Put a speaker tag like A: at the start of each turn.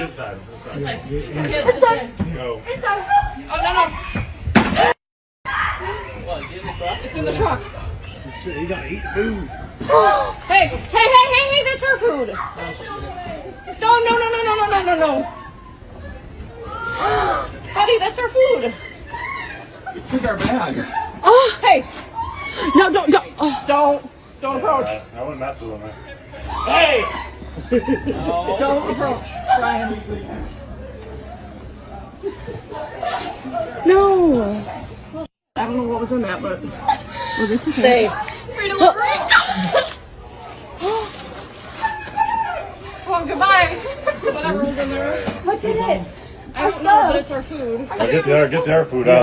A: Inside. Go.
B: Oh, no. It's in the truck.
A: You gotta eat food.
B: Hey, that's our food. No. Buddy, that's our food.
A: It's in our bag.
B: Hey,
C: No, don't.
B: don't approach.
A: I wouldn't mess with him.
B: Hey! Don't approach, Brian.
C: No.
B: I don't know what was in that, but
C: Oh, that's okay.
B: stay. Oh, goodbye. Whatever was in there.
C: What's in it?
B: I don't know, but it's our food.
A: Get their food out.